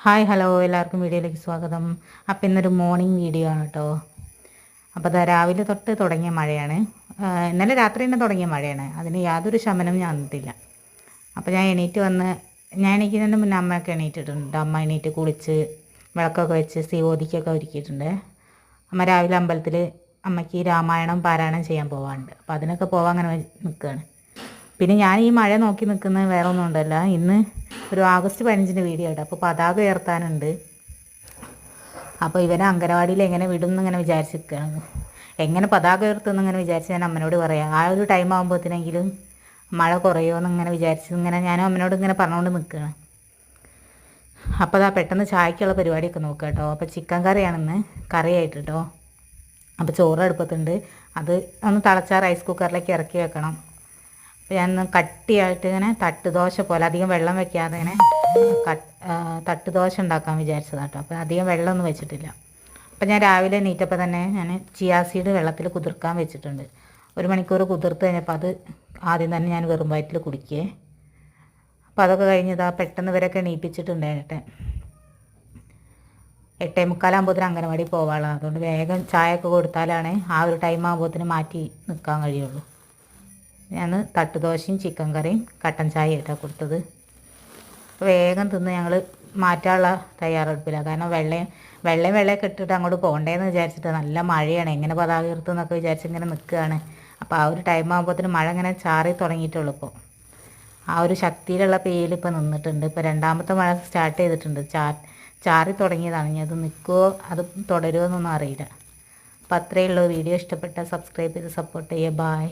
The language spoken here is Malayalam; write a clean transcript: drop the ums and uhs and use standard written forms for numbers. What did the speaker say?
ഹായ് ഹലോ എല്ലാവർക്കും വീഡിയോയിലേക്ക് സ്വാഗതം. അപ്പോൾ ഇന്നൊരു മോർണിംഗ് വീഡിയോ ആണ് കേട്ടോ. അപ്പോൾ അത് രാവിലെ തൊട്ട് തുടങ്ങിയ മഴയാണ്. ഇന്നലെ രാത്രി തന്നെ തുടങ്ങിയ മഴയാണ്. അതിന് യാതൊരു ശമനവും ഞാൻ വന്നിട്ടില്ല. അപ്പോൾ ഞാൻ എണീക്കുന്നതിന് മുന്നേ അമ്മയൊക്കെ എണീറ്റിട്ടുണ്ട്. അമ്മ എണീറ്റ് കുളിച്ച് വിളക്കൊക്കെ വെച്ച് ഓതിക്കൊക്കെ ഒരുക്കിയിട്ടുണ്ട്. അമ്മ രാവിലെ അമ്പലത്തിൽ അമ്മയ്ക്ക് രാമായണം പാരായണം ചെയ്യാൻ പോകാനുണ്ട്. അപ്പോൾ അതിനൊക്കെ പോകാൻ അങ്ങനെ നിൽക്കുകയാണ്. പിന്നെ ഞാൻ ഈ മഴ നോക്കി നിൽക്കുന്നത് വേറെ ഒന്നും ഉണ്ടല്ല, ഇന്ന് ഒരു ആഗസ്റ്റ് 15 വീഡിയോ ഉണ്ട്. അപ്പോൾ പതാക ഉയർത്താനുണ്ട്. അപ്പോൾ ഇവനെ അംഗനവാടിയിൽ എങ്ങനെ വിടും എന്നിങ്ങനെ വിചാരിച്ചിരിക്കുകയാണ്. എങ്ങനെ പതാക ഉയർത്തുമെന്ന് ഇങ്ങനെ വിചാരിച്ച് ഞാൻ അമ്മനോട് പറയാം. ആ ഒരു ടൈം ആകുമ്പോഴത്തേനെങ്കിലും മഴ കുറയുമോ എന്നിങ്ങനെ വിചാരിച്ച് ഞാനും അമ്മനോട് ഇങ്ങനെ പറഞ്ഞുകൊണ്ട് നിൽക്കുകയാണ്. അപ്പോൾ അതാ പെട്ടെന്ന് ചായക്കുള്ള പരിപാടിയൊക്കെ നോക്കുക കേട്ടോ. അപ്പോൾ ചിക്കൻ കറിയാണെന്ന് കറിയായിട്ട് കേട്ടോ. അപ്പോൾ ചോറ് അടുപ്പത്തുണ്ട്. അത് ഒന്ന് തിളച്ചാൽ റൈസ് കുക്കറിലേക്ക് ഇറക്കി വെക്കണം. അപ്പോൾ ഞാൻ കട്ടിയായിട്ട് ഇങ്ങനെ തട്ടുദോശ പോലെ അധികം വെള്ളം വെക്കാതെ ഇങ്ങനെ തട്ടുദോശ ഉണ്ടാക്കാൻ വിചാരിച്ചതാട്ടോ. അപ്പോൾ അധികം വെള്ളമൊന്നും വെച്ചിട്ടില്ല. അപ്പോൾ ഞാൻ രാവിലെ എണീറ്റപ്പോൾ തന്നെ ഞാൻ ചിയാ സീഡ് വെള്ളത്തിൽ കുതിർക്കാൻ വെച്ചിട്ടുണ്ട്. 1 മണിക്കൂർ കുതിർത്ത് കഴിഞ്ഞപ്പോൾ അത് ആദ്യം തന്നെ ഞാൻ വെറും വയറ്റിൽ കുടിക്കേ. അപ്പോൾ അതൊക്കെ കഴിഞ്ഞതാ പെട്ടെന്ന് ഇവരൊക്കെ എണീപ്പിച്ചിട്ടുണ്ട്. 8:45 അംഗനവാടി പോവാനുള്ളത്. അതുകൊണ്ട് വേഗം ചായയൊക്കെ കൊടുത്താലാണ് ആ ഒരു ടൈം ആകുമ്പോഴത്തേന് മാറ്റി നിൽക്കാൻ കഴിയുള്ളൂ. ഞാൻ തട്ടുദോശയും ചിക്കൻ കറിയും കട്ടൻ ചായ ആയിട്ടാണ് കൊടുത്തത്. വേഗം തിന്ന് ഞങ്ങൾ മാറ്റാനുള്ള തയ്യാറെടുപ്പില്ല. കാരണം വെള്ളയൊക്കെ ഇട്ടിട്ട് അങ്ങോട്ട് പോകണ്ടേന്ന് വിചാരിച്ചിട്ട് നല്ല മഴയാണ്. എങ്ങനെ പതാക ഉയർത്തുമെന്നൊക്കെ വിചാരിച്ച് ഇങ്ങനെ നിൽക്കുകയാണ്. അപ്പോൾ ആ ഒരു ടൈം ആകുമ്പോഴത്തേന് മഴ ഇങ്ങനെ ചാറി തുടങ്ങിയിട്ടുള്ളൂ. ഇപ്പോൾ ആ ഒരു ശക്തിയിലുള്ള പെയ്യൽ ഇപ്പോൾ നിന്നിട്ടുണ്ട്. ഇപ്പോൾ രണ്ടാമത്തെ മഴ സ്റ്റാർട്ട് ചെയ്തിട്ടുണ്ട്. ചാറി തുടങ്ങിയതാണ്. ഇനി അത് നിൽക്കുമോ അത് തുടരുമോ എന്നൊന്നും അറിയില്ല. അപ്പോൾ അത്രയേ ഉള്ളൂ. വീഡിയോ ഇഷ്ടപ്പെട്ടാൽ സബ്സ്ക്രൈബ് ചെയ്ത് സപ്പോർട്ട് ചെയ്യുക. ബായ്.